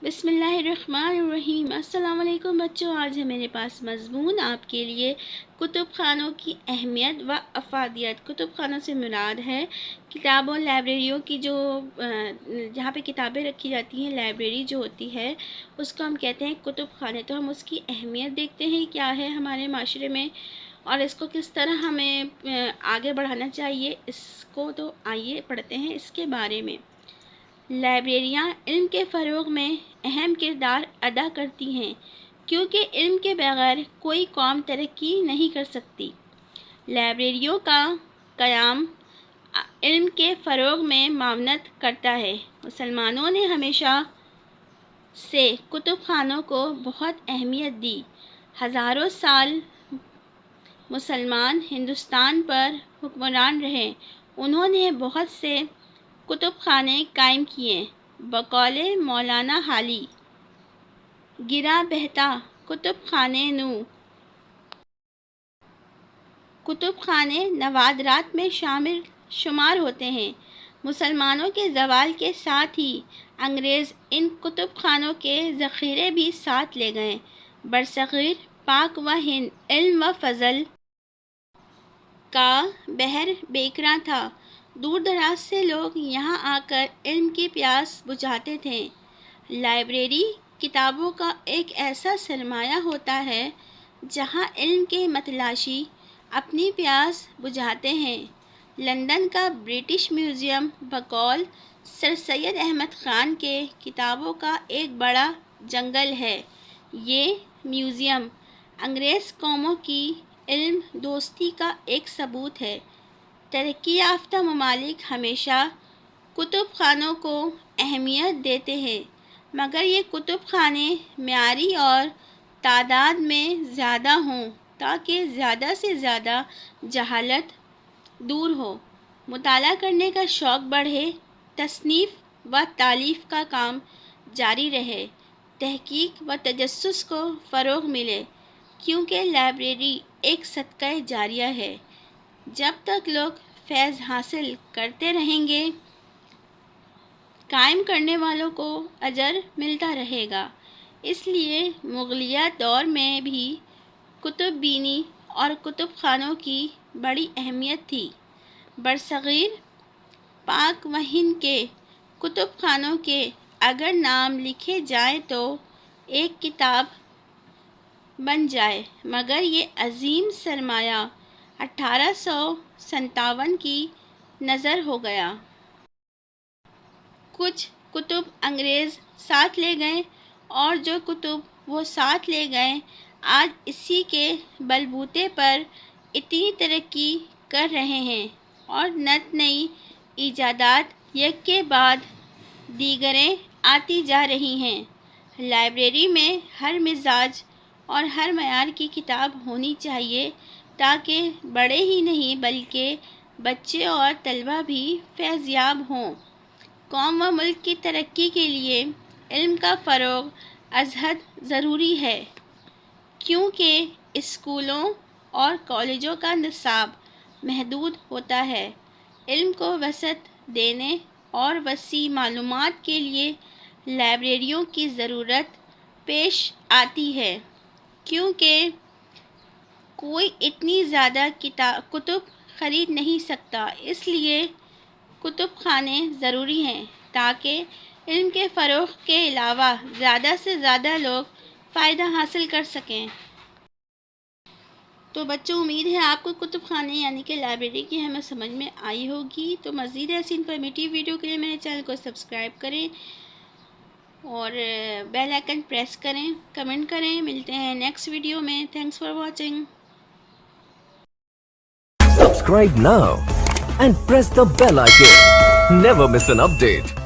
بسم اللہ الرحمن الرحیم۔ السلام علیکم بچوں، آج ہے میرے پاس مضمون آپ کے لیے کتب خانوں کی اہمیت و افادیت۔ کتب خانوں سے مراد ہے کتابوں لائبریریوں کی جو جہاں پہ کتابیں رکھی جاتی ہیں، لائبریری جو ہوتی ہے اس کو ہم کہتے ہیں کتب خانے۔ تو ہم اس کی اہمیت دیکھتے ہیں کیا ہے ہمارے معاشرے میں اور اس کو کس طرح ہمیں آگے بڑھانا چاہیے، اس کو تو آئیے پڑھتے ہیں اس کے بارے میں۔ لائبریریاں علم کے فروغ میں اہم کردار ادا کرتی ہیں، کیونکہ علم کے بغیر کوئی قوم ترقی نہیں کر سکتی۔ لائبریریوں کا قیام علم کے فروغ میں معاونت کرتا ہے۔ مسلمانوں نے ہمیشہ سے کتب خانوں کو بہت اہمیت دی۔ ہزاروں سال مسلمان ہندوستان پر حکمران رہے، انہوں نے بہت سے کتب خانے قائم کیے۔ بقول مولانا حالی، گرا بہتا کتب خانے نو۔ کتب خانے نوادرات میں شمار ہوتے ہیں۔ مسلمانوں کے زوال کے ساتھ ہی انگریز ان کتب خانوں کے ذخیرے بھی ساتھ لے گئے۔ برصغیر پاک و ہند علم و فضل کا بحر بیکراں تھا۔ دور دراز سے لوگ یہاں آ کر علم کی پیاس بجھاتے تھے۔ لائبریری کتابوں کا ایک ایسا سرمایہ ہوتا ہے جہاں علم کے متلاشی اپنی پیاس بجھاتے ہیں۔ لندن کا برٹش میوزیم بقول سر سید احمد خان کے کتابوں کا ایک بڑا جنگل ہے۔ یہ میوزیم انگریز قوموں کی علم دوستی کا ایک ثبوت ہے۔ ترقی یافتہ ممالک ہمیشہ کتب خانوں کو اہمیت دیتے ہیں، مگر یہ کتب خانے معیاری اور تعداد میں زیادہ ہوں تاکہ زیادہ سے زیادہ جہالت دور ہو، مطالعہ کرنے کا شوق بڑھے، تصنیف و تالیف کا کام جاری رہے، تحقیق و تجسس کو فروغ ملے، کیونکہ لائبریری ایک صدقہ جاریہ ہے۔ جب تک لوگ فیض حاصل کرتے رہیں گے، قائم کرنے والوں کو اجر ملتا رہے گا۔ اس لیے مغلیہ دور میں بھی کتب بینی اور کتب خانوں کی بڑی اہمیت تھی۔ برصغیر پاک و ہند کے کتب خانوں کے اگر نام لکھے جائیں تو ایک کتاب بن جائے، مگر یہ عظیم سرمایہ 1857 کی نذر ہو گیا۔ کچھ کتب انگریز ساتھ لے گئے اور جو کتب وہ ساتھ لے گئے آج اسی کے بلبوتے پر اتنی ترقی کر رہے ہیں اور نت نئی ایجادات یک کے بعد دیگریں آتی جا رہی ہیں۔ لائبریری میں ہر مزاج اور ہر معیار کی کتاب ہونی چاہیے تاکہ بڑے ہی نہیں بلکہ بچے اور طلبہ بھی فیض یاب ہوں۔ قوم و ملک کی ترقی کے لیے علم کا فروغ ازحد ضروری ہے، کیونکہ اسکولوں اور کالجوں کا نصاب محدود ہوتا ہے۔ علم کو وسعت دینے اور وسیع معلومات کے لیے لائبریریوں کی ضرورت پیش آتی ہے، کیونکہ کوئی اتنی زیادہ کتب خرید نہیں سکتا۔ اس لیے کتب خانے ضروری ہیں تاکہ علم کے فروغ کے علاوہ زیادہ سے زیادہ لوگ فائدہ حاصل کر سکیں۔ تو بچوں، امید ہے آپ کو کتب خانے یعنی کہ لائبریری کی اہمیت سمجھ میں آئی ہوگی۔ تو مزید ایسی انفارمیٹیو ویڈیو کے لیے میرے چینل کو سبسکرائب کریں اور بیل آئیکن پریس کریں، کمنٹ کریں۔ ملتے ہیں نیکسٹ ویڈیو میں۔ Thanks for watching. Subscribe now and press the bell icon. Never miss an update.